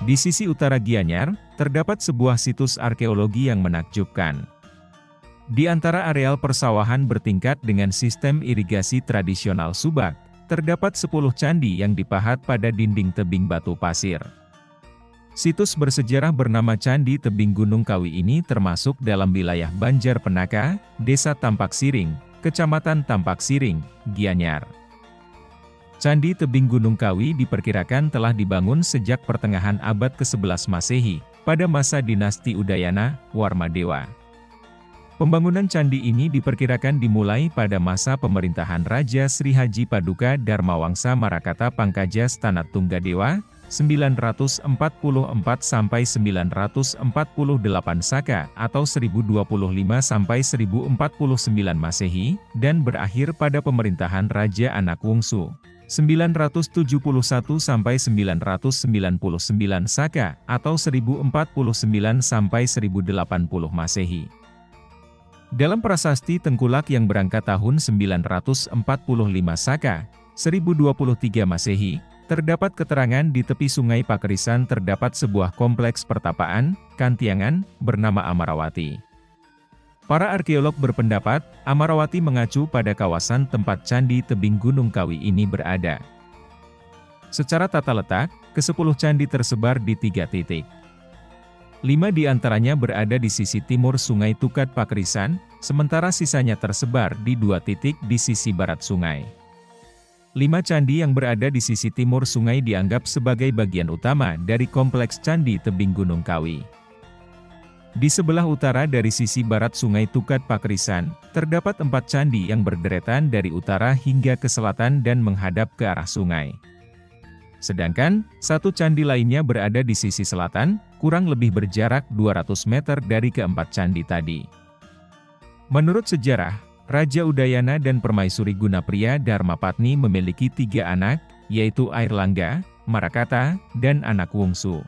Di sisi utara Gianyar, terdapat sebuah situs arkeologi yang menakjubkan. Di antara areal persawahan bertingkat dengan sistem irigasi tradisional Subak, terdapat 10 candi yang dipahat pada dinding tebing batu pasir. Situs bersejarah bernama Candi Tebing Gunung Kawi ini termasuk dalam wilayah Banjar Penaka, Desa Tampak Siring, Kecamatan Tampak Siring, Gianyar. Candi Tebing Gunung Kawi diperkirakan telah dibangun sejak pertengahan abad ke-11 Masehi, pada masa dinasti Udayana, Warmadewa. Pembangunan candi ini diperkirakan dimulai pada masa pemerintahan Raja Sri Haji Paduka Dharmawangsa Marakata Pangkaja Stanat Tunggadewa, 944 sampai 948 Saka atau 1025 sampai 1049 Masehi, dan berakhir pada pemerintahan Raja Anak Wungsu, 971 sampai 999 Saka atau 1049 sampai 1080 Masehi. Dalam prasasti Tengkulak yang berangkat tahun 945 Saka, 1023 Masehi, terdapat keterangan di tepi sungai Pakerisan terdapat sebuah kompleks pertapaan, kantiangan, bernama Amarawati. Para arkeolog berpendapat, Amarawati mengacu pada kawasan tempat Candi Tebing Gunung Kawi ini berada. Secara tata letak, ke-10 candi tersebar di 3 titik. 5 di antaranya berada di sisi timur Sungai Tukat Pakerisan, sementara sisanya tersebar di 2 titik di sisi barat sungai. 5 candi yang berada di sisi timur sungai dianggap sebagai bagian utama dari kompleks Candi Tebing Gunung Kawi. Di sebelah utara dari sisi barat Sungai Tukat Pakerisan, terdapat 4 candi yang berderetan dari utara hingga ke selatan dan menghadap ke arah sungai. Sedangkan, 1 candi lainnya berada di sisi selatan, kurang lebih berjarak 200 meter dari ke-4 candi tadi. Menurut sejarah, Raja Udayana dan Permaisuri Gunapriya Dharmapatni memiliki 3 anak, yaitu Airlangga, Marakata, dan Anak Wungsu.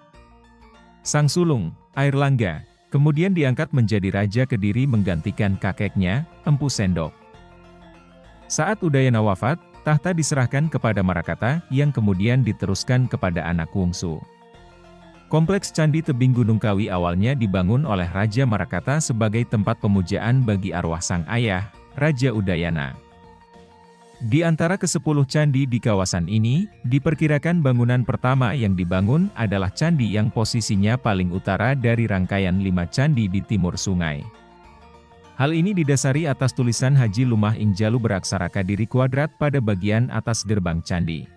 Sang sulung, Airlangga, kemudian diangkat menjadi Raja Kediri menggantikan kakeknya, Empu Sendok. Saat Udayana wafat, tahta diserahkan kepada Marakata yang kemudian diteruskan kepada Anak Wungsu. Kompleks Candi Tebing Gunung Kawi awalnya dibangun oleh Raja Marakata sebagai tempat pemujaan bagi arwah sang ayah, Raja Udayana. Di antara ke-10 candi di kawasan ini, diperkirakan bangunan pertama yang dibangun adalah candi yang posisinya paling utara dari rangkaian 5 candi di timur sungai. Hal ini didasari atas tulisan Haji Lumah Ingjalu beraksara Kadiri kuadrat pada bagian atas gerbang candi.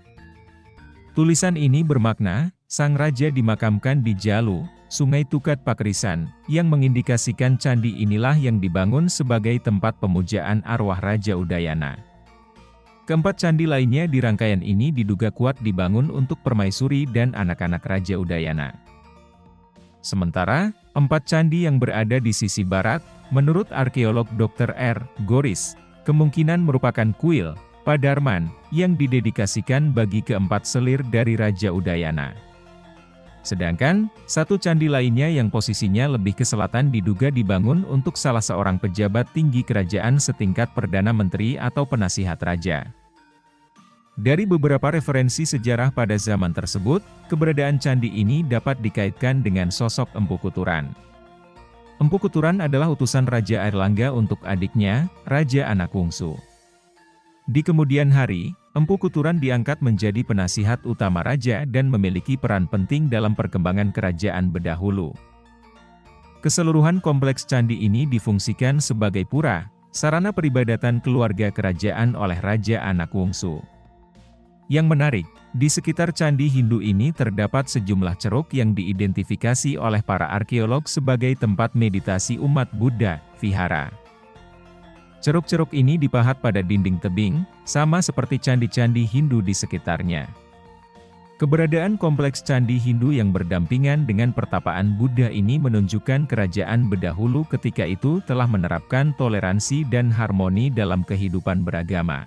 Tulisan ini bermakna, sang raja dimakamkan di Jalu, Sungai Tukat Pakerisan, yang mengindikasikan candi inilah yang dibangun sebagai tempat pemujaan arwah Raja Udayana. Keempat candi lainnya di rangkaian ini diduga kuat dibangun untuk permaisuri dan anak-anak Raja Udayana. Sementara, 4 candi yang berada di sisi barat, menurut arkeolog Dr. R. Goris, kemungkinan merupakan kuil, Padarman, yang didedikasikan bagi keempat selir dari Raja Udayana. Sedangkan, 1 candi lainnya yang posisinya lebih ke selatan diduga dibangun untuk salah seorang pejabat tinggi kerajaan setingkat Perdana Menteri atau penasihat raja. Dari beberapa referensi sejarah pada zaman tersebut, keberadaan candi ini dapat dikaitkan dengan sosok Empu Kuturan. Empu Kuturan adalah utusan Raja Airlangga untuk adiknya, Raja Anak Wungsu. Di kemudian hari, Empu Kuturan diangkat menjadi penasihat utama raja dan memiliki peran penting dalam perkembangan kerajaan Bedahulu. Keseluruhan kompleks candi ini difungsikan sebagai pura, sarana peribadatan keluarga kerajaan oleh Raja Anak Wungsu. Yang menarik, di sekitar candi Hindu ini terdapat sejumlah ceruk yang diidentifikasi oleh para arkeolog sebagai tempat meditasi umat Buddha, vihara. Ceruk-ceruk ini dipahat pada dinding tebing, sama seperti candi-candi Hindu di sekitarnya. Keberadaan kompleks candi Hindu yang berdampingan dengan pertapaan Buddha ini menunjukkan kerajaan Bedahulu ketika itu telah menerapkan toleransi dan harmoni dalam kehidupan beragama.